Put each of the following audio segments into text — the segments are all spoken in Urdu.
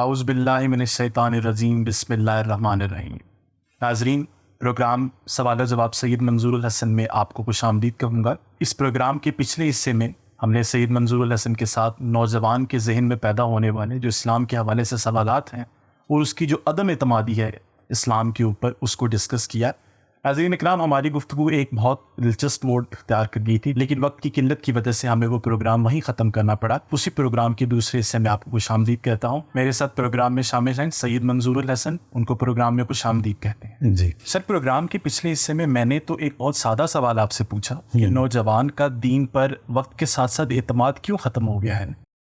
اعوذ باللہ من الشیطان الرجیم بسم اللہ الرحمن الرحیم۔ ناظرین، پروگرام سوال و جواب سید منظور الحسن میں آپ کو خوش آمدید کہوں گا۔ اس پروگرام کے پچھلے حصے میں ہم نے سید منظور الحسن کے ساتھ نوجوان کے ذہن میں پیدا ہونے والے جو اسلام کے حوالے سے سوالات ہیں اور اس کی جو عدم اعتمادی ہے اسلام کے اوپر، اس کو ڈسکس کیا۔ ناظرین اکرام، ہماری گفتگو ایک بہت دلچسپ موڑ اختیار کر گئی تھی، لیکن وقت کی قلت کی وجہ سے ہمیں وہ پروگرام وہیں ختم کرنا پڑا۔ اسی پروگرام کے دوسرے حصے میں آپ کو خوش آمدید کہتا ہوں۔ میرے ساتھ پروگرام میں شامل ہیں سید منظور الحسن، ان کو پروگرام میں خوش آمدید کہتے ہیں۔ جی سر، پروگرام کے پچھلے حصے میں نے تو ایک بہت سادہ سوال آپ سے پوچھا کہ نوجوان کا دین پر وقت کے ساتھ ساتھ اعتماد کیوں ختم ہو گیا ہے،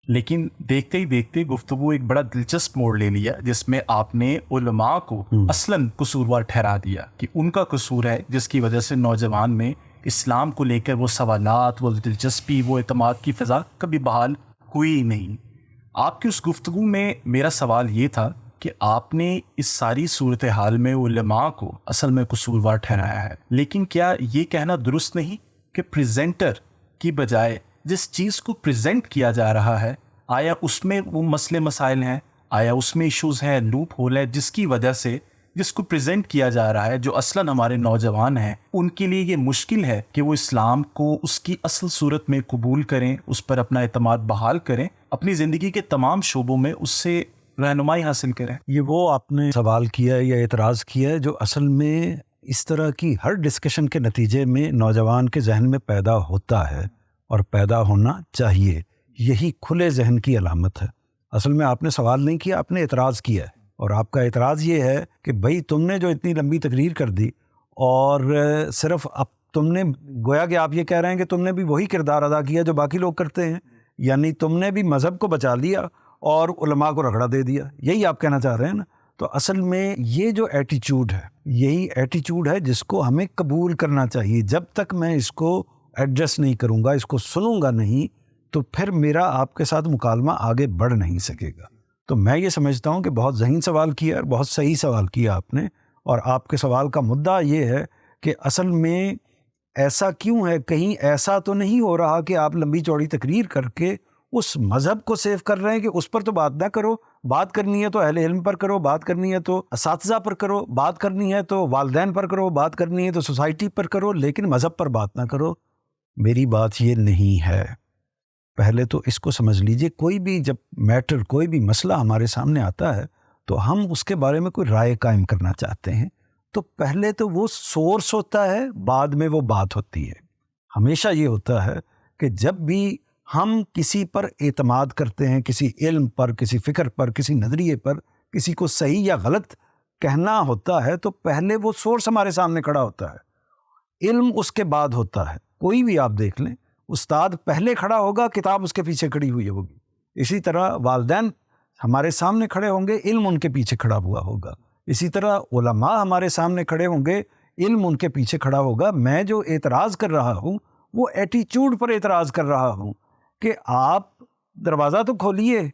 لیکن دیکھتے ہی دیکھتے گفتگو ایک بڑا دلچسپ موڑ لے لیا، جس میں آپ نے علماء کو اصلاً قصوروار ٹھہرا دیا کہ ان کا قصور ہے، جس کی وجہ سے نوجوان میں اسلام کو لے کر وہ سوالات، وہ دلچسپی، وہ اعتماد کی فضا کبھی بحال ہوئی ہی نہیں۔ آپ کی اس گفتگو میں میرا سوال یہ تھا کہ آپ نے اس ساری صورتحال میں علماء کو اصل میں قصوروار ٹھہرایا ہے، لیکن کیا یہ کہنا درست نہیں کہ پریزنٹر کی بجائے جس چیز کو پریزنٹ کیا جا رہا ہے، آیا اس میں وہ مسئلے مسائل ہیں، آیا اس میں ایشوز ہیں، لوپ ہول ہے، جس کی وجہ سے جس کو پریزنٹ کیا جا رہا ہے، جو اصلاً ہمارے نوجوان ہیں، ان کے لیے یہ مشکل ہے کہ وہ اسلام کو اس کی اصل صورت میں قبول کریں، اس پر اپنا اعتماد بحال کریں، اپنی زندگی کے تمام شعبوں میں اس سے رہنمائی حاصل کریں۔ یہ وہ آپ نے سوال کیا ہے یا اعتراض کیا ہے جو اصل میں اس طرح کی ہر ڈسکشن کے نتیجے میں نوجوان کے ذہن میں پیدا ہوتا ہے اور پیدا ہونا چاہیے۔ یہی کھلے ذہن کی علامت ہے۔ اصل میں آپ نے سوال نہیں کیا، آپ نے اعتراض کیا ہے، اور آپ کا اعتراض یہ ہے کہ بھئی تم نے جو اتنی لمبی تقریر کر دی اور صرف اب تم نے گویا کہ آپ یہ کہہ رہے ہیں کہ تم نے بھی وہی کردار ادا کیا جو باقی لوگ کرتے ہیں، یعنی تم نے بھی مذہب کو بچا لیا اور علماء کو رگڑا دے دیا، یہی آپ کہنا چاہ رہے ہیں نا؟ تو اصل میں یہ جو ایٹیچیوڈ ہے، یہی ایٹیچیوڈ ہے جس کو ہمیں قبول کرنا چاہیے۔ جب تک میں اس کو ایڈجسٹ نہیں کروں گا، اس کو سنوں گا نہیں، تو پھر میرا آپ کے ساتھ مکالمہ آگے بڑھ نہیں سکے گا۔ تو میں یہ سمجھتا ہوں کہ بہت ذہین سوال کیا اور بہت صحیح سوال کیا آپ نے، اور آپ کے سوال کا مدعا یہ ہے کہ اصل میں ایسا کیوں ہے، کہیں ایسا تو نہیں ہو رہا کہ آپ لمبی چوڑی تقریر کر کے اس مذہب کو سیو کر رہے ہیں کہ اس پر تو بات نہ کرو، بات کرنی ہے تو اہل علم پر کرو، بات کرنی ہے تو اساتذہ پر کرو، بات کرنی ہے تو والدین پر کرو، بات کرنی ہے تو سوسائٹی پر کرو، لیکن مذہب پر بات نہ کرو۔ میری بات یہ نہیں ہے۔ پہلے تو اس کو سمجھ لیجئے، کوئی بھی جب میٹر، کوئی بھی مسئلہ ہمارے سامنے آتا ہے تو ہم اس کے بارے میں کوئی رائے قائم کرنا چاہتے ہیں، تو پہلے تو وہ سورس ہوتا ہے، بعد میں وہ بات ہوتی ہے۔ ہمیشہ یہ ہوتا ہے کہ جب بھی ہم کسی پر اعتماد کرتے ہیں، کسی علم پر، کسی فکر پر، کسی نظریے پر، کسی کو صحیح یا غلط کہنا ہوتا ہے، تو پہلے وہ سورس ہمارے سامنے کھڑا ہوتا ہے، علم اس کے بعد ہوتا ہے۔ کوئی بھی آپ دیکھ لیں، استاد پہلے کھڑا ہوگا، کتاب اس کے پیچھے کھڑی ہوئی ہوگی۔ اسی طرح والدین ہمارے سامنے کھڑے ہوں گے، علم ان کے پیچھے کھڑا ہوا ہوگا۔ اسی طرح علماء ہمارے سامنے کھڑے ہوں گے، علم ان کے پیچھے کھڑا ہوگا۔ میں جو اعتراض کر رہا ہوں وہ ایٹیچیوڈ پر اعتراض کر رہا ہوں کہ آپ دروازہ تو کھولیے،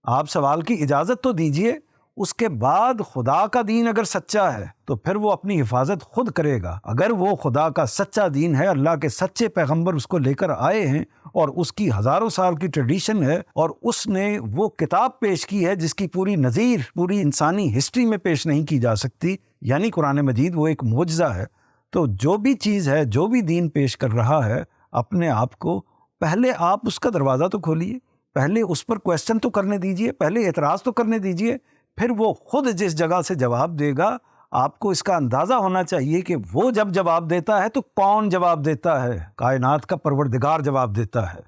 آپ سوال کی اجازت تو دیجئے، اس کے بعد خدا کا دین اگر سچا ہے تو پھر وہ اپنی حفاظت خود کرے گا۔ اگر وہ خدا کا سچا دین ہے، اللہ کے سچے پیغمبر اس کو لے کر آئے ہیں اور اس کی ہزاروں سال کی ٹریڈیشن ہے، اور اس نے وہ کتاب پیش کی ہے جس کی پوری نظیر پوری انسانی ہسٹری میں پیش نہیں کی جا سکتی، یعنی قرآن مجید، وہ ایک معجزہ ہے۔ تو جو بھی چیز ہے، جو بھی دین پیش کر رہا ہے، اپنے آپ کو پہلے آپ اس کا دروازہ تو کھولیے، پہلے اس پر کویسچن تو کرنے دیجئے، پہلے اعتراض تو کرنے دیجئے، پھر وہ خود جس جگہ سے جواب دے گا۔ آپ کو اس کا اندازہ ہونا چاہیے کہ وہ جب جواب دیتا ہے تو کون جواب دیتا ہے؟ کائنات کا پروردگار جواب دیتا ہے۔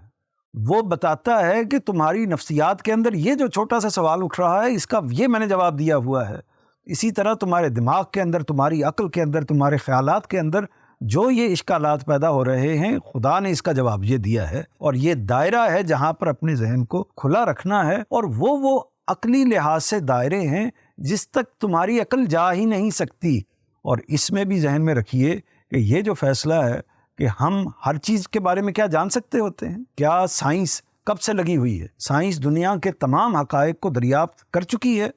وہ بتاتا ہے کہ تمہاری نفسیات کے اندر یہ جو چھوٹا سا سوال اٹھ رہا ہے، اس کا یہ میں نے جواب دیا ہوا ہے۔ اسی طرح تمہارے دماغ کے اندر، تمہاری عقل کے اندر، تمہارے خیالات کے اندر جو یہ اشکالات پیدا ہو رہے ہیں، خدا نے اس کا جواب یہ دیا ہے، اور یہ دائرہ ہے جہاں پر اپنے ذہن کو کھلا رکھنا ہے، اور وہ عقلی لحاظ سے دائرے ہیں جس تک تمہاری عقل جا ہی نہیں سکتی۔ اور اس میں بھی ذہن میں رکھیے کہ یہ جو فیصلہ ہے کہ ہم ہر چیز کے بارے میں کیا جان سکتے ہوتے ہیں، کیا سائنس کب سے لگی ہوئی ہے؟ سائنس دنیا کے تمام حقائق کو دریافت کر چکی ہے؟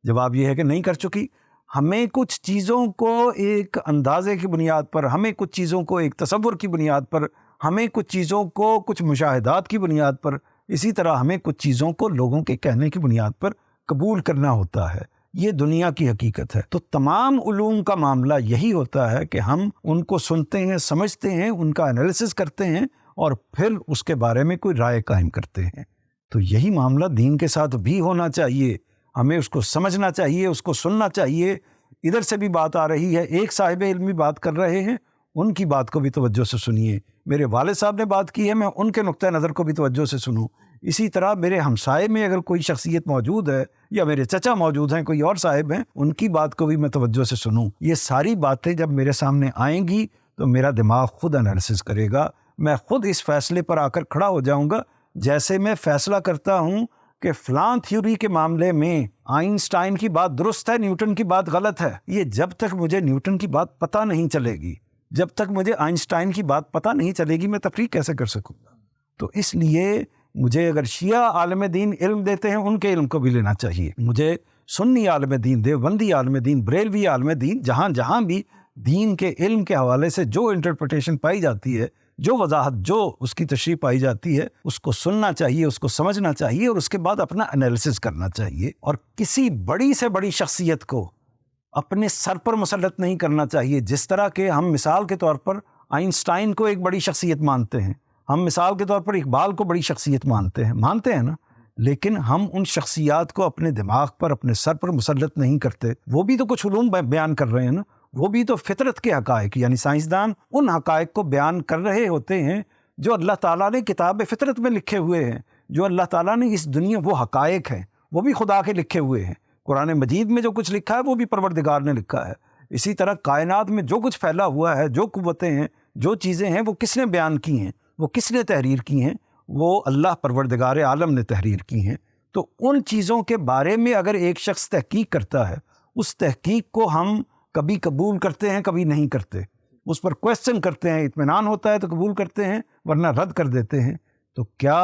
جواب یہ ہے کہ نہیں کر چکی۔ ہمیں کچھ چیزوں کو ایک اندازے کی بنیاد پر، ہمیں کچھ چیزوں کو ایک تصور کی بنیاد پر، ہمیں کچھ چیزوں کو کچھ مشاہدات کی بنیاد پر، اسی طرح ہمیں کچھ چیزوں کو لوگوں کے کہنے کی بنیاد پر قبول کرنا ہوتا ہے، یہ دنیا کی حقیقت ہے۔ تو تمام علوم کا معاملہ یہی ہوتا ہے کہ ہم ان کو سنتے ہیں، سمجھتے ہیں، ان کا انالیسس کرتے ہیں اور پھر اس کے بارے میں کوئی رائے قائم کرتے ہیں۔ تو یہی معاملہ دین کے ساتھ بھی ہونا چاہیے، ہمیں اس کو سمجھنا چاہیے، اس کو سننا چاہیے۔ ادھر سے بھی بات آ رہی ہے، ایک صاحب علم بھی بات کر رہے ہیں، ان کی بات کو بھی توجہ سے سنیے۔ میرے والد صاحب نے بات کی ہے، میں ان کے نقطہ نظر کو بھی توجہ سے سنوں۔ اسی طرح میرے ہمسائے میں اگر کوئی شخصیت موجود ہے یا میرے چچا موجود ہیں، کوئی اور صاحب ہیں، ان کی بات کو بھی میں توجہ سے سنوں۔ یہ ساری باتیں جب میرے سامنے آئیں گی تو میرا دماغ خود انالیسس کرے گا، میں خود اس فیصلے پر آ کر کھڑا ہو جاؤں گا۔ جیسے میں فیصلہ کرتا ہوں کہ فلاں تھیوری کے معاملے میں آئنسٹائن کی بات درست ہے، نیوٹن کی بات غلط ہے، یہ جب تک مجھے نیوٹن کی بات پتہ نہیں چلے گی، جب تک مجھے آئنسٹائن کی بات پتہ نہیں چلے گی، میں تفریق کیسے کر سکوں گا؟ تو اس لیے مجھے اگر شیعہ عالم دین علم دیتے ہیں، ان کے علم کو بھی لینا چاہیے۔ مجھے سنی عالم دین، دیوبندی عالم دین، بریلوی عالم دین، جہاں بھی دین کے علم کے حوالے سے جو انٹرپریٹیشن پائی جاتی ہے، جو وضاحت، جو اس کی تشریح پائی جاتی ہے، اس کو سننا چاہیے، اس کو سمجھنا چاہیے اور اس کے بعد اپنا انالیسس کرنا چاہیے۔ اور کسی بڑی سے بڑی شخصیت کو اپنے سر پر مسلط نہیں کرنا چاہیے۔ جس طرح کہ ہم مثال کے طور پر آئنسٹائن کو ایک بڑی شخصیت مانتے ہیں، ہم مثال کے طور پر اقبال کو بڑی شخصیت مانتے ہیں نا، لیکن ہم ان شخصیات کو اپنے دماغ پر، اپنے سر پر مسلط نہیں کرتے۔ وہ بھی تو کچھ علوم بیان کر رہے ہیں نا، وہ بھی تو فطرت کے حقائق، یعنی سائنسدان ان حقائق کو بیان کر رہے ہوتے ہیں جو اللہ تعالیٰ نے کتاب فطرت میں لکھے ہوئے ہیں، جو اللہ تعالیٰ نے اس دنیا، وہ حقائق ہیں، وہ بھی خدا کے لکھے ہوئے ہیں۔ قرآن مجید میں جو کچھ لکھا ہے وہ بھی پروردگار نے لکھا ہے۔ اسی طرح کائنات میں جو کچھ پھیلا ہوا ہے، جو قوتیں ہیں، جو چیزیں ہیں، وہ کس نے بیان کی ہیں، وہ کس نے تحریر کی ہیں؟ وہ اللہ پروردگار عالم نے تحریر کی ہیں۔ تو ان چیزوں کے بارے میں اگر ایک شخص تحقیق کرتا ہے، اس تحقیق کو ہم کبھی قبول کرتے ہیں، کبھی نہیں کرتے، اس پر کویسچن کرتے ہیں، اطمینان ہوتا ہے تو قبول کرتے ہیں، ورنہ رد کر دیتے ہیں۔ تو کیا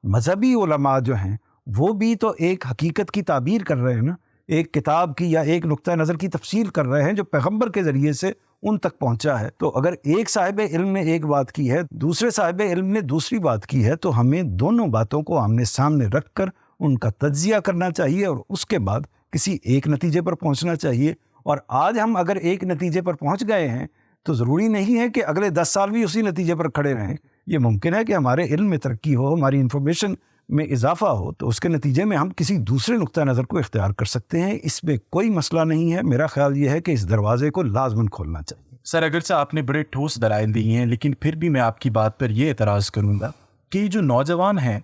مذہبی علماء جو ہیں وہ بھی تو ایک حقیقت کی تعبیر کر رہے ہیں نا، ایک کتاب کی یا ایک نقطہ نظر کی تفصیل کر رہے ہیں جو پیغمبر کے ذریعے سے ان تک پہنچا ہے۔ تو اگر ایک صاحب علم نے ایک بات کی ہے، دوسرے صاحب علم نے دوسری بات کی ہے، تو ہمیں دونوں باتوں کو آمنے سامنے رکھ کر ان کا تجزیہ کرنا چاہیے اور اس کے بعد کسی ایک نتیجے پر پہنچنا چاہیے۔ اور آج ہم اگر ایک نتیجے پر پہنچ گئے ہیں تو ضروری نہیں ہے کہ اگلے 10 سال بھی اسی نتیجے پر کھڑے رہیں۔ یہ ممکن ہے کہ ہمارے علم میں ترقی ہو، ہماری انفارمیشن میں اضافہ ہو، تو اس کے نتیجے میں ہم کسی دوسرے نقطہ نظر کو اختیار کر سکتے ہیں۔ اس میں کوئی مسئلہ نہیں ہے۔ میرا خیال یہ ہے کہ اس دروازے کو لازماً کھولنا چاہیے۔ سر، اگرچہ آپ نے بڑے ٹھوس دلائل دی ہیں، لیکن پھر بھی میں آپ کی بات پر یہ اعتراض کروں گا کہ یہ جو نوجوان ہیں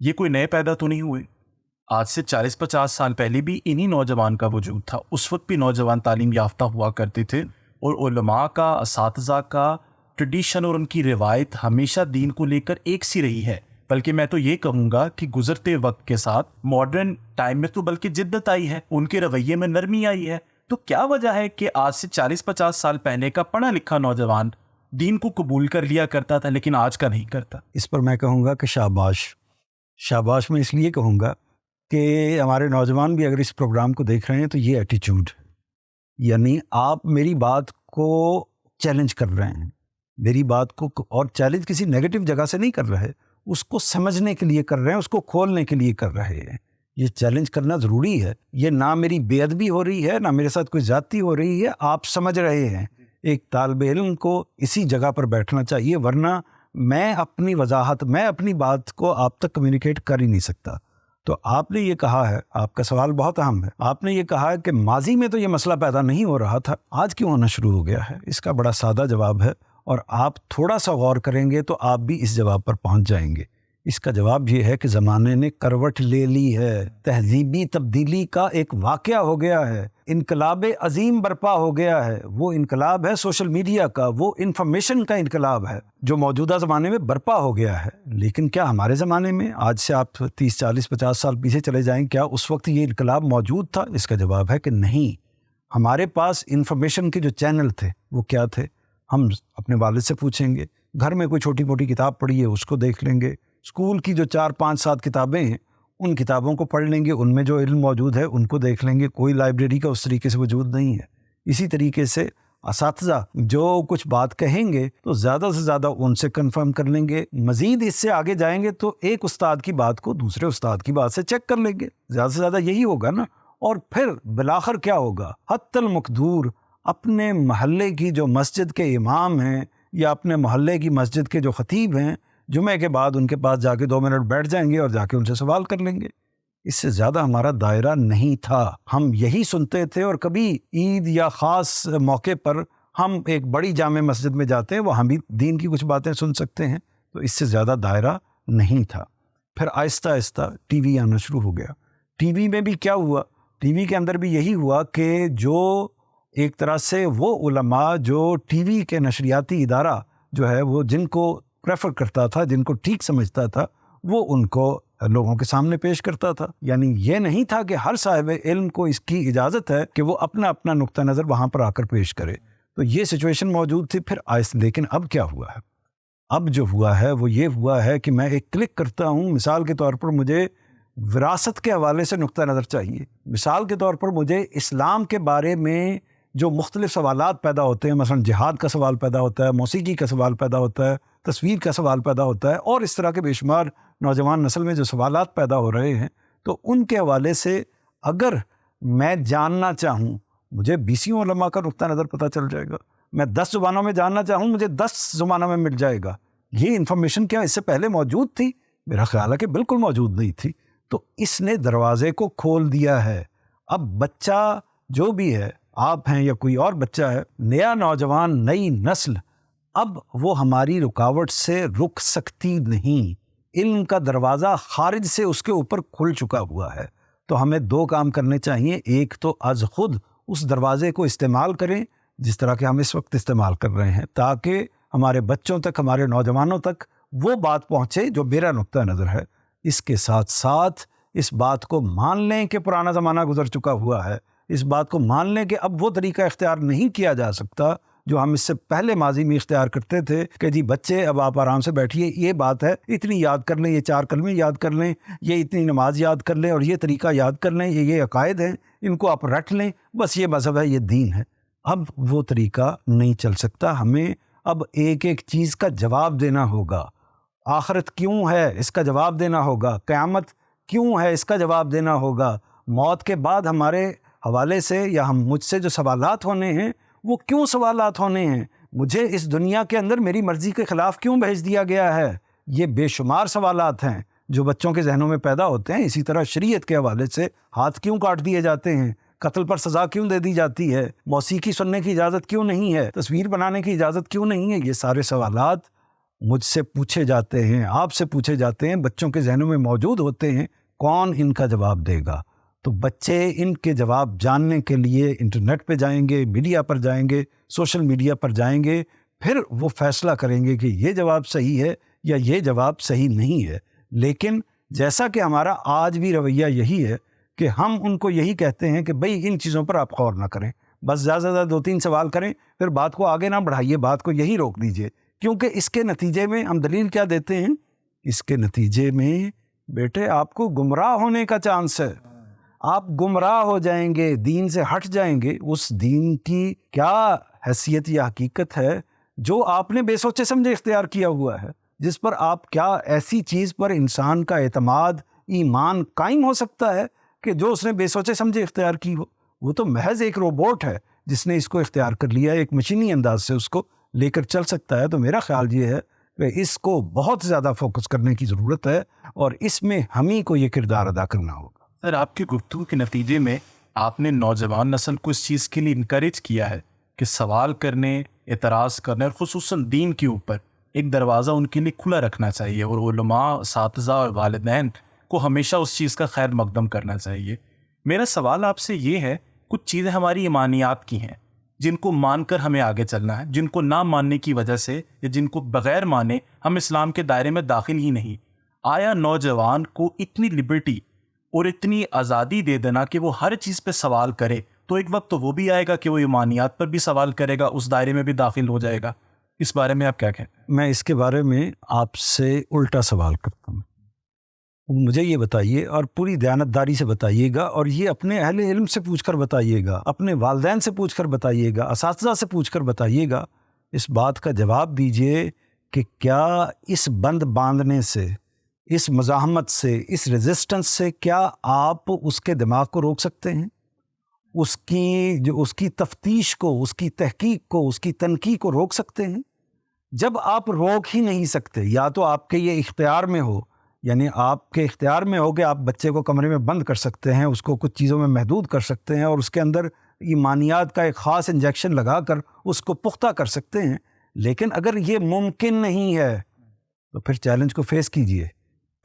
یہ کوئی نئے پیدا تو نہیں ہوئے۔ آج سے 40-50 سال پہلے بھی انہی نوجوان کا وجود تھا۔ اس وقت بھی نوجوان تعلیم یافتہ ہوا کرتے تھے، اور علماء کا، اساتذہ کا ٹریڈیشن اور ان کی روایت ہمیشہ دین کو لے کر ایک سی رہی ہے۔ بلکہ میں تو یہ کہوں گا کہ گزرتے وقت کے ساتھ ماڈرن ٹائم میں تو بلکہ جدت آئی ہے، ان کے رویے میں نرمی آئی ہے۔ تو کیا وجہ ہے کہ آج سے 40-50 سال پہلے کا پڑھا لکھا نوجوان دین کو قبول کر لیا کرتا تھا لیکن آج کا نہیں کرتا؟ اس پر میں کہوں گا کہ شاباش میں اس لیے کہوں گا کہ ہمارے نوجوان بھی اگر اس پروگرام کو دیکھ رہے ہیں تو یہ ایٹیچیوڈ، یعنی آپ میری بات کو چیلنج کر رہے ہیں، میری بات کو، اور چیلنج کسی نیگیٹو جگہ سے نہیں کر رہے، اس کو سمجھنے کے لیے کر رہے ہیں، اس کو کھولنے کے لیے کر رہے ہیں۔ یہ چیلنج کرنا ضروری ہے۔ یہ نہ میری بے ادبی ہو رہی ہے، نہ میرے ساتھ کوئی زیادتی ہو رہی ہے، آپ سمجھ رہے ہیں۔ ایک طالب علم کو اسی جگہ پر بیٹھنا چاہیے، ورنہ میں اپنی وضاحت، میں اپنی بات کو آپ تک کمیونیکیٹ کر ہی نہیں سکتا۔ تو آپ نے یہ کہا ہے، آپ کا سوال بہت اہم ہے، آپ نے یہ کہا ہے کہ ماضی میں تو یہ مسئلہ پیدا نہیں ہو رہا تھا، آج کیوں ہونا شروع ہو گیا ہے؟ اس کا بڑا سادہ جواب ہے، اور آپ تھوڑا سا غور کریں گے تو آپ بھی اس جواب پر پہنچ جائیں گے۔ اس کا جواب یہ ہے کہ زمانے نے کروٹ لے لی ہے، تہذیبی تبدیلی کا ایک واقعہ ہو گیا ہے، انقلاب عظیم برپا ہو گیا ہے۔ وہ انقلاب ہے سوشل میڈیا کا، وہ انفارمیشن کا انقلاب ہے جو موجودہ زمانے میں برپا ہو گیا ہے۔ لیکن کیا ہمارے زمانے میں، آج سے آپ 30, 40, 50 سال پیچھے چلے جائیں، کیا اس وقت یہ انقلاب موجود تھا؟ اس کا جواب ہے کہ نہیں۔ ہمارے پاس انفارمیشن کے جو چینل تھے وہ کیا تھے؟ ہم اپنے والد سے پوچھیں گے، گھر میں کوئی چھوٹی موٹی کتاب پڑھی ہے اس کو دیکھ لیں گے، اسکول کی جو 4, 5, 7 کتابیں ہیں ان کتابوں کو پڑھ لیں گے، ان میں جو علم موجود ہے ان کو دیکھ لیں گے۔ کوئی لائبریری کا اس طریقے سے وجود نہیں ہے۔ اسی طریقے سے اساتذہ جو کچھ بات کہیں گے تو زیادہ سے زیادہ ان سے کنفرم کر لیں گے، مزید اس سے آگے جائیں گے تو ایک استاد کی بات کو دوسرے استاد کی بات سے چیک کر لیں گے، زیادہ سے زیادہ یہی ہوگا نا۔ اور پھر بالآخر کیا ہوگا، حتی المقدور اپنے محلے کی جو مسجد کے امام ہیں یا اپنے محلے کی مسجد کے جو خطیب ہیں، جمعے کے بعد ان کے پاس جا کے 2 منٹ بیٹھ جائیں گے اور جا کے ان سے سوال کر لیں گے۔ اس سے زیادہ ہمارا دائرہ نہیں تھا، ہم یہی سنتے تھے۔ اور کبھی عید یا خاص موقع پر ہم ایک بڑی جامع مسجد میں جاتے ہیں، وہاں بھی دین کی کچھ باتیں سن سکتے ہیں، تو اس سے زیادہ دائرہ نہیں تھا۔ پھر آہستہ آہستہ ٹی وی آنا شروع ہو گیا۔ ٹی وی میں بھی کیا ہوا، ٹی وی کے اندر بھی یہی ہوا کہ جو ایک طرح سے وہ علماء جو ٹی وی کے نشریاتی ادارہ جو ہے وہ جن کو پریفر کرتا تھا، جن کو ٹھیک سمجھتا تھا، وہ ان کو لوگوں کے سامنے پیش کرتا تھا۔ یعنی یہ نہیں تھا کہ ہر صاحب علم کو اس کی اجازت ہے کہ وہ اپنا اپنا نقطہ نظر وہاں پر آ کر پیش کرے، تو یہ سچویشن موجود تھی۔ پھر لیکن اب کیا ہوا ہے، اب جو ہوا ہے وہ یہ ہوا ہے کہ میں ایک کلک کرتا ہوں، مثال کے طور پر مجھے وراثت کے حوالے سے نقطہ نظر چاہیے، مثال کے طور پر مجھے اسلام کے بارے میں جو مختلف سوالات پیدا ہوتے ہیں، مثلا جہاد کا سوال پیدا ہوتا ہے، موسیقی کا سوال پیدا ہوتا ہے، تصویر کا سوال پیدا ہوتا ہے، اور اس طرح کے بے شمار نوجوان نسل میں جو سوالات پیدا ہو رہے ہیں، تو ان کے حوالے سے اگر میں جاننا چاہوں، مجھے 20 علماء کا نقطہ نظر پتہ چل جائے گا۔ میں 10 زبانوں میں جاننا چاہوں، مجھے 10 زبانوں میں مل جائے گا۔ یہ انفارمیشن کیا اس سے پہلے موجود تھی؟ میرا خیال ہے کہ بالکل موجود نہیں تھی۔ تو اس نے دروازے کو کھول دیا ہے۔ اب بچہ جو بھی ہے، آپ ہیں یا کوئی اور بچہ ہے، نیا نوجوان، نئی نسل، اب وہ ہماری رکاوٹ سے رک سکتی نہیں۔ علم کا دروازہ خارج سے اس کے اوپر کھل چکا ہوا ہے۔ تو ہمیں 2 کام کرنے چاہیے، ایک تو از خود اس دروازے کو استعمال کریں جس طرح کہ ہم اس وقت استعمال کر رہے ہیں، تاکہ ہمارے بچوں تک، ہمارے نوجوانوں تک وہ بات پہنچے جو میرا نقطہ نظر ہے۔ اس کے ساتھ ساتھ اس بات کو مان لیں کہ پرانا زمانہ گزر چکا ہوا ہے، اس بات کو مان لیں کہ اب وہ طریقہ اختیار نہیں کیا جا سکتا جو ہم اس سے پہلے ماضی میں اختیار کرتے تھے کہ جی بچے اب آپ آرام سے بیٹھیے، یہ بات ہے، اتنی یاد کر لیں، یہ 4 کلمے یاد کر لیں، یہ اتنی نماز یاد کر لیں، اور یہ طریقہ یاد کر لیں، یہ عقائد ہیں، ان کو آپ رٹ لیں، بس یہ مذہب ہے، یہ دین ہے۔ اب وہ طریقہ نہیں چل سکتا، ہمیں اب ایک ایک چیز کا جواب دینا ہوگا۔ آخرت کیوں ہے، اس کا جواب دینا ہوگا۔ قیامت کیوں ہے، اس کا جواب دینا ہوگا۔ موت کے بعد ہمارے حوالے سے یا مجھ سے جو سوالات ہونے ہیں وہ کیوں سوالات ہونے ہیں، مجھے اس دنیا کے اندر میری مرضی کے خلاف کیوں بھیج دیا گیا ہے، یہ بے شمار سوالات ہیں جو بچوں کے ذہنوں میں پیدا ہوتے ہیں۔ اسی طرح شریعت کے حوالے سے ہاتھ کیوں کاٹ دیے جاتے ہیں، قتل پر سزا کیوں دے دی جاتی ہے، موسیقی سننے کی اجازت کیوں نہیں ہے، تصویر بنانے کی اجازت کیوں نہیں ہے، یہ سارے سوالات مجھ سے پوچھے جاتے ہیں، آپ سے پوچھے جاتے ہیں، بچوں کے ذہنوں میں موجود ہوتے ہیں۔ کون ان کا جواب دے گا؟ تو بچے ان کے جواب جاننے کے لیے انٹرنیٹ پہ جائیں گے، میڈیا پر جائیں گے، سوشل میڈیا پر جائیں گے، پھر وہ فیصلہ کریں گے کہ یہ جواب صحیح ہے یا یہ جواب صحیح نہیں ہے۔ لیکن جیسا کہ ہمارا آج بھی رویہ یہی ہے کہ ہم ان کو یہی کہتے ہیں کہ بھئی ان چیزوں پر آپ غور نہ کریں، بس زیادہ سے زیادہ 2-3 سوال کریں، پھر بات کو آگے نہ بڑھائیے، بات کو یہی روک دیجئے، کیونکہ اس کے نتیجے میں ہم دلیل کیا دیتے ہیں، اس کے نتیجے میں بیٹے آپ کو گمراہ ہونے کا چانس ہے، آپ گمراہ ہو جائیں گے، دین سے ہٹ جائیں گے۔ اس دین کی کیا حیثیت یا حقیقت ہے جو آپ نے بے سوچے سمجھے اختیار کیا ہوا ہے، جس پر آپ کیا ایسی چیز پر انسان کا اعتماد، ایمان قائم ہو سکتا ہے کہ جو اس نے بے سوچے سمجھے اختیار کی ہو؟ وہ تو محض ایک روبوٹ ہے جس نے اس کو اختیار کر لیا، ایک مشینی انداز سے اس کو لے کر چل سکتا ہے۔ تو میرا خیال یہ ہے کہ اس کو بہت زیادہ فوکس کرنے کی ضرورت ہے، اور اس میں ہم ہی کو یہ کردار ادا کرنا ہوگا۔ سر، آپ کی گفتگو کے نتیجے میں آپ نے نوجوان نسل کو اس چیز کے لیے انکریج کیا ہے کہ سوال کرنے، اعتراض کرنے، اور خصوصاً دین کے اوپر ایک دروازہ ان کے لیے کھلا رکھنا چاہیے، اور علماء، اساتذہ اور والدین کو ہمیشہ اس چیز کا خیر مقدم کرنا چاہیے۔ میرا سوال آپ سے یہ ہے، کچھ چیزیں ہماری ایمانیات کی ہیں جن کو مان کر ہمیں آگے چلنا ہے، جن کو نہ ماننے کی وجہ سے یا جن کو بغیر مانے ہم اسلام کے دائرے میں داخل ہی نہیں۔ آیا نوجوان کو اتنی لبرٹی اور اتنی آزادی دے دینا کہ وہ ہر چیز پہ سوال کرے، تو ایک وقت تو وہ بھی آئے گا کہ وہ ایمانیات پر بھی سوال کرے گا، اس دائرے میں بھی داخل ہو جائے گا؟ اس بارے میں آپ کیا کہتے ہیں؟ میں اس کے بارے میں آپ سے الٹا سوال کرتا ہوں۔ مجھے یہ بتائیے اور پوری دیانتداری سے بتائیے گا، اور یہ اپنے اہل علم سے پوچھ کر بتائیے گا، اپنے والدین سے پوچھ کر بتائیے گا، اساتذہ سے پوچھ کر بتائیے گا، اس بات کا جواب دیجئے کہ کیا اس بند باندھنے سے، اس مزاحمت سے، اس ریزسٹنس سے کیا آپ اس کے دماغ کو روک سکتے ہیں؟ اس کی تفتیش کو، اس کی تحقیق کو، اس کی تنقیح کو روک سکتے ہیں؟ جب آپ روک ہی نہیں سکتے، یا تو آپ کے یہ اختیار میں ہو، یعنی آپ کے اختیار میں ہو کہ آپ بچے کو کمرے میں بند کر سکتے ہیں، اس کو کچھ چیزوں میں محدود کر سکتے ہیں، اور اس کے اندر ایمانیات کا ایک خاص انجیکشن لگا کر اس کو پختہ کر سکتے ہیں، لیکن اگر یہ ممکن نہیں ہے تو پھر چیلنج کو فیس کیجئے،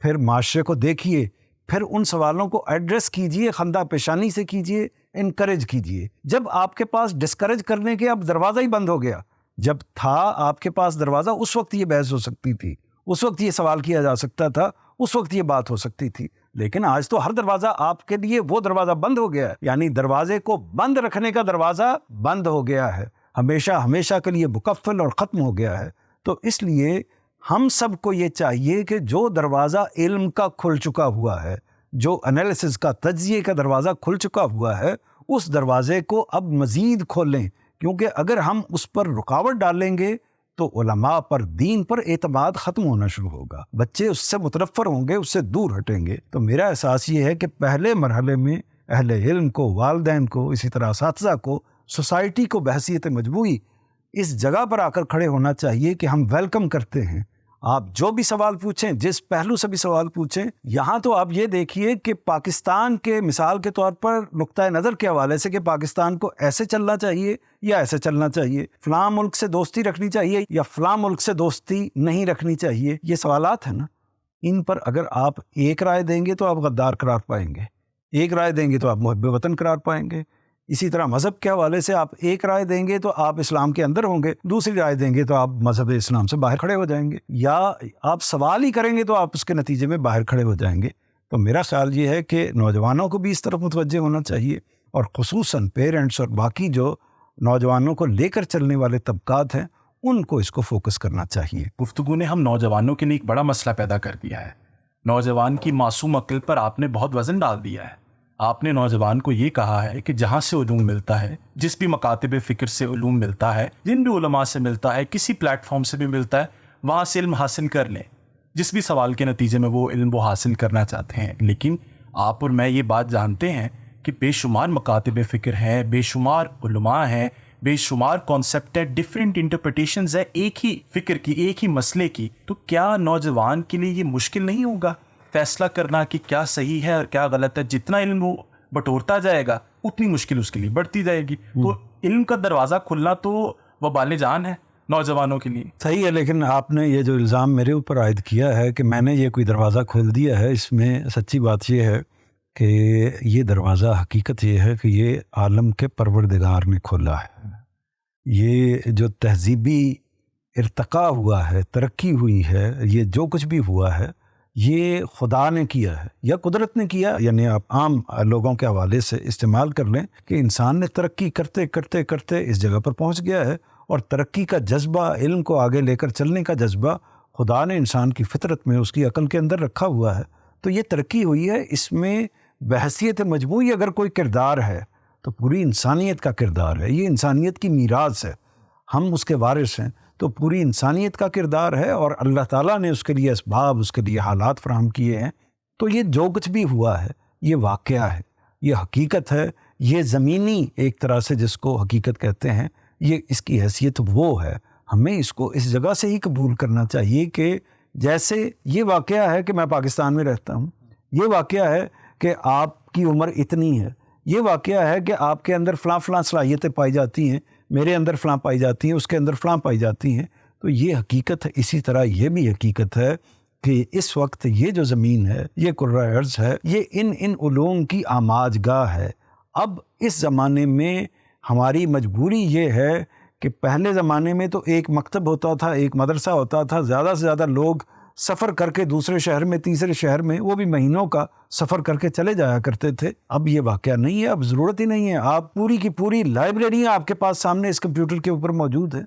پھر معاشرے کو دیکھیے، پھر ان سوالوں کو ایڈریس کیجئے، خندہ پیشانی سے کیجئے، انکریج کیجئے۔ جب آپ کے پاس ڈسکریج کرنے کے اب دروازہ ہی بند ہو گیا، جب تھا آپ کے پاس دروازہ، اس وقت یہ بحث ہو سکتی تھی، اس وقت یہ سوال کیا جا سکتا تھا، اس وقت یہ بات ہو سکتی تھی، لیکن آج تو ہر دروازہ آپ کے لیے وہ دروازہ بند ہو گیا ہے، یعنی دروازے کو بند رکھنے کا دروازہ بند ہو گیا ہے، ہمیشہ ہمیشہ کے لیے مکفل اور ختم ہو گیا ہے۔ تو اس لیے ہم سب کو یہ چاہیے کہ جو دروازہ علم کا کھل چکا ہوا ہے، جو انالیسز کا، تجزیے کا دروازہ کھل چکا ہوا ہے، اس دروازے کو اب مزید کھولیں، کیونکہ اگر ہم اس پر رکاوٹ ڈالیں گے تو علماء پر، دین پر اعتماد ختم ہونا شروع ہوگا، بچے اس سے متنفر ہوں گے، اس سے دور ہٹیں گے۔ تو میرا احساس یہ ہے کہ پہلے مرحلے میں اہل علم کو، والدین کو، اسی طرح اساتذہ کو، سوسائٹی کو بحیثیت مجموعی اس جگہ پر آ کر کھڑے ہونا چاہیے کہ ہم ویلکم کرتے ہیں، آپ جو بھی سوال پوچھیں، جس پہلو سے بھی سوال پوچھیں۔ یہاں تو آپ یہ دیکھیے کہ پاکستان کے مثال کے طور پر نقطۂ نظر کے حوالے سے کہ پاکستان کو ایسے چلنا چاہیے یا ایسے چلنا چاہیے، فلاں ملک سے دوستی رکھنی چاہیے یا فلاں ملک سے دوستی نہیں رکھنی چاہیے، یہ سوالات ہیں نا، ان پر اگر آپ ایک رائے دیں گے تو آپ غدار قرار پائیں گے، ایک رائے دیں گے تو آپ محب وطن قرار پائیں گے۔ اسی طرح مذہب کے حوالے سے آپ ایک رائے دیں گے تو آپ اسلام کے اندر ہوں گے، دوسری رائے دیں گے تو آپ مذہب اسلام سے باہر کھڑے ہو جائیں گے، یا آپ سوال ہی کریں گے تو آپ اس کے نتیجے میں باہر کھڑے ہو جائیں گے۔ تو میرا خیال یہ ہے کہ نوجوانوں کو بھی اس طرف متوجہ ہونا چاہیے، اور خصوصاً پیرنٹس اور باقی جو نوجوانوں کو لے کر چلنے والے طبقات ہیں، ان کو اس کو فوکس کرنا چاہیے۔ گفتگو نے ہم نوجوانوں کے لیے ایک بڑا مسئلہ پیدا کر دیا ہے، نوجوان کی معصوم عقل پر آپ نے بہت وزن ڈال دیا ہے۔ آپ نے نوجوان کو یہ کہا ہے کہ جہاں سے علوم ملتا ہے، جس بھی مکاتب فکر سے علوم ملتا ہے، جن بھی علماء سے ملتا ہے، کسی پلیٹ فارم سے بھی ملتا ہے، وہاں سے علم حاصل کر لیں، جس بھی سوال کے نتیجے میں وہ علم وہ حاصل کرنا چاہتے ہیں۔ لیکن آپ اور میں یہ بات جانتے ہیں کہ بے شمار مکاتب فکر ہیں، بے شمار علماء ہیں، بے شمار کانسیپٹ ہے، ڈیفرنٹ انٹرپریٹیشنز ہے ایک ہی فکر کی، ایک ہی مسئلے کی۔ تو کیا نوجوان کے لیے یہ مشکل نہیں ہوگا فیصلہ کرنا کہ کیا صحیح ہے اور کیا غلط ہے؟ جتنا علم وہ بٹورتا جائے گا اتنی مشکل اس کے لیے بڑھتی جائے گی۔ تو علم کا دروازہ کھلنا تو وبال جان ہے نوجوانوں کے لیے۔ صحیح ہے، لیکن آپ نے یہ جو الزام میرے اوپر عائد کیا ہے کہ میں نے یہ کوئی دروازہ کھول دیا ہے، اس میں سچی بات یہ ہے کہ یہ دروازہ، حقیقت یہ ہے کہ یہ عالم کے پروردگار نے کھولا ہے۔ یہ جو تہذیبی ارتقاء ہوا ہے، ترقی ہوئی ہے، یہ جو کچھ بھی ہوا ہے، یہ خدا نے کیا ہے یا قدرت نے کیا، یعنی آپ عام لوگوں کے حوالے سے استعمال کر لیں کہ انسان نے ترقی کرتے کرتے کرتے اس جگہ پر پہنچ گیا ہے، اور ترقی کا جذبہ، علم کو آگے لے کر چلنے کا جذبہ خدا نے انسان کی فطرت میں، اس کی عقل کے اندر رکھا ہوا ہے۔ تو یہ ترقی ہوئی ہے، اس میں بحیثیت مجموعی اگر کوئی کردار ہے تو پوری انسانیت کا کردار ہے، یہ انسانیت کی میراث ہے، ہم اس کے وارث ہیں، تو پوری انسانیت کا کردار ہے، اور اللہ تعالیٰ نے اس کے لیے اسباب، اس کے لیے حالات فراہم کیے ہیں۔ تو یہ جو کچھ بھی ہوا ہے، یہ واقعہ ہے، یہ حقیقت ہے، یہ زمینی ایک طرح سے جس کو حقیقت کہتے ہیں، یہ اس کی حیثیت وہ ہے۔ ہمیں اس کو اس جگہ سے ہی قبول کرنا چاہیے کہ جیسے یہ واقعہ ہے کہ میں پاکستان میں رہتا ہوں، یہ واقعہ ہے کہ آپ کی عمر اتنی ہے، یہ واقعہ ہے کہ آپ کے اندر فلاں فلاں صلاحیتیں پائی جاتی ہیں، میرے اندر فلاں پائی جاتی ہیں، اس کے اندر فلاں پائی جاتی ہیں۔ تو یہ حقیقت ہے۔ اسی طرح یہ بھی حقیقت ہے کہ اس وقت یہ جو زمین ہے، یہ کرۂ ارض ہے، یہ ان علوم کی آماج گاہ ہے۔ اب اس زمانے میں ہماری مجبوری یہ ہے کہ پہلے زمانے میں تو ایک مکتب ہوتا تھا، ایک مدرسہ ہوتا تھا، زیادہ سے زیادہ لوگ سفر کر کے دوسرے شہر میں، تیسرے شہر میں، وہ بھی مہینوں کا سفر کر کے چلے جایا کرتے تھے۔ اب یہ واقعہ نہیں ہے، اب ضرورت ہی نہیں ہے۔ آپ پوری کی پوری لائبریریاں آپ کے پاس سامنے اس کمپیوٹر کے اوپر موجود ہیں،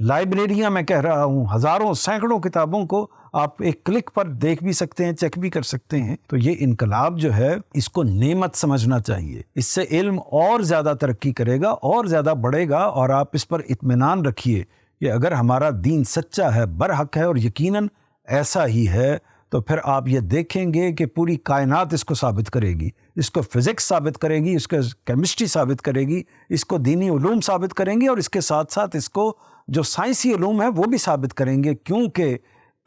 لائبریریاں میں کہہ رہا ہوں، ہزاروں سینکڑوں کتابوں کو آپ ایک کلک پر دیکھ بھی سکتے ہیں, چیک بھی کر سکتے ہیں. تو یہ انقلاب جو ہے اس کو نعمت سمجھنا چاہیے. اس سے علم اور زیادہ ترقی کرے گا اور زیادہ بڑھے گا, اور آپ اس پر اطمینان رکھیے کہ اگر ہمارا دین سچا ہے, برحق ہے, اور یقیناً ایسا ہی ہے, تو پھر آپ یہ دیکھیں گے کہ پوری کائنات اس کو ثابت کرے گی. اس کو فزکس ثابت کرے گی, اس کو کیمسٹری ثابت کرے گی, اس کو دینی علوم ثابت کریں گے, اور اس کے ساتھ ساتھ اس کو جو سائنسی علوم ہے وہ بھی ثابت کریں گے, کیونکہ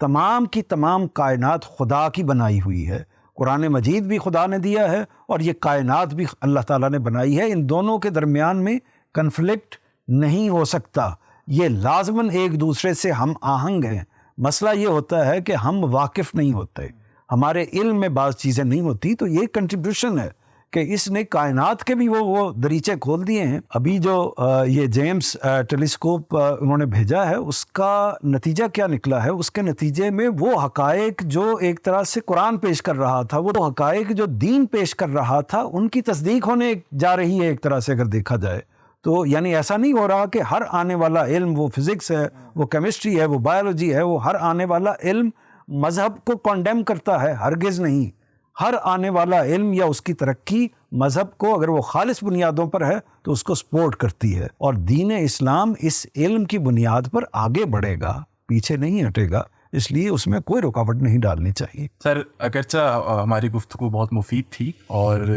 تمام کی تمام کائنات خدا کی بنائی ہوئی ہے. قرآن مجید بھی خدا نے دیا ہے, اور یہ کائنات بھی اللہ تعالیٰ نے بنائی ہے. ان دونوں کے درمیان میں کنفلکٹ نہیں ہو سکتا, یہ لازماً ایک دوسرے سے ہم آہنگ ہیں. مسئلہ یہ ہوتا ہے کہ ہم واقف نہیں ہوتے, ہمارے علم میں بعض چیزیں نہیں ہوتی. تو یہ کنٹریبیوشن ہے کہ اس نے کائنات کے بھی وہ دریچے کھول دیے ہیں. ابھی جو یہ جیمس ٹیلیسکوپ انہوں نے بھیجا ہے, اس کا نتیجہ کیا نکلا ہے؟ اس کے نتیجے میں وہ حقائق جو ایک طرح سے قرآن پیش کر رہا تھا, وہ حقائق جو دین پیش کر رہا تھا, ان کی تصدیق ہونے جا رہی ہے ایک طرح سے اگر دیکھا جائے تو. یعنی ایسا نہیں ہو رہا کہ ہر آنے والا علم, وہ فزکس ہے, وہ کیمسٹری ہے, وہ بایولوجی ہے, وہ ہر آنے والا علم مذہب کو کنڈیم کرتا ہے. ہرگز نہیں. ہر آنے والا علم یا اس کی ترقی مذہب کو, اگر وہ خالص بنیادوں پر ہے, تو اس کو سپورٹ کرتی ہے. اور دین اسلام اس علم کی بنیاد پر آگے بڑھے گا, پیچھے نہیں ہٹے گا. اس لیے اس میں کوئی رکاوٹ نہیں ڈالنی چاہیے. سر, اگرچہ ہماری گفتگو بہت مفید تھی اور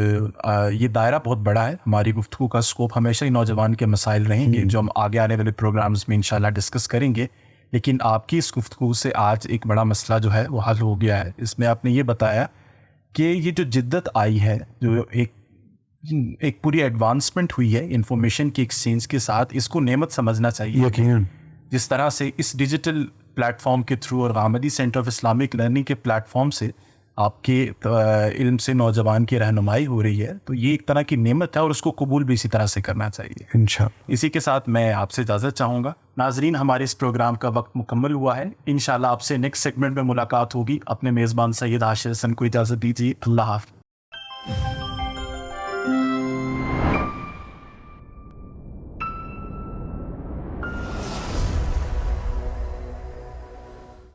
یہ دائرہ بہت بڑا ہے, ہماری گفتگو کا سکوپ ہمیشہ ہی نوجوان کے مسائل رہیں گے جو ہم آگے آنے والے پروگرامز میں انشاءاللہ ڈسکس کریں گے. لیکن آپ کی اس گفتگو سے آج ایک بڑا مسئلہ جو ہے وہ حل ہو گیا ہے. اس میں آپ نے یہ بتایا کہ یہ جو جدت آئی ہے, جو ایک پوری ایڈوانسمنٹ ہوئی ہے انفارمیشن کی ایکسچینج کے ساتھ, اس کو نعمت سمجھنا چاہیے. یقیناً جس طرح سے اس ڈیجیٹل پلیٹ فارم کے تھرو اور Ghamidi centre of Islamic learning کے پلیٹ فارم سے آپ کے علم سے نوجوان کی رہنمائی ہو رہی ہے, تو یہ ایک طرح کی نعمت ہے اور اس کو قبول بھی اسی طرح سے کرنا چاہیے انشاءاللہ. اسی کے ساتھ میں آپ سے اجازت چاہوں گا. ناظرین, ہمارے اس پروگرام کا وقت مکمل ہوا ہے. انشاءاللہ آپ سے نیکسٹ سیگمنٹ میں ملاقات ہوگی. اپنے میزبان سید حاشر حسن کو اجازت دیجیے. اللہ حافظ.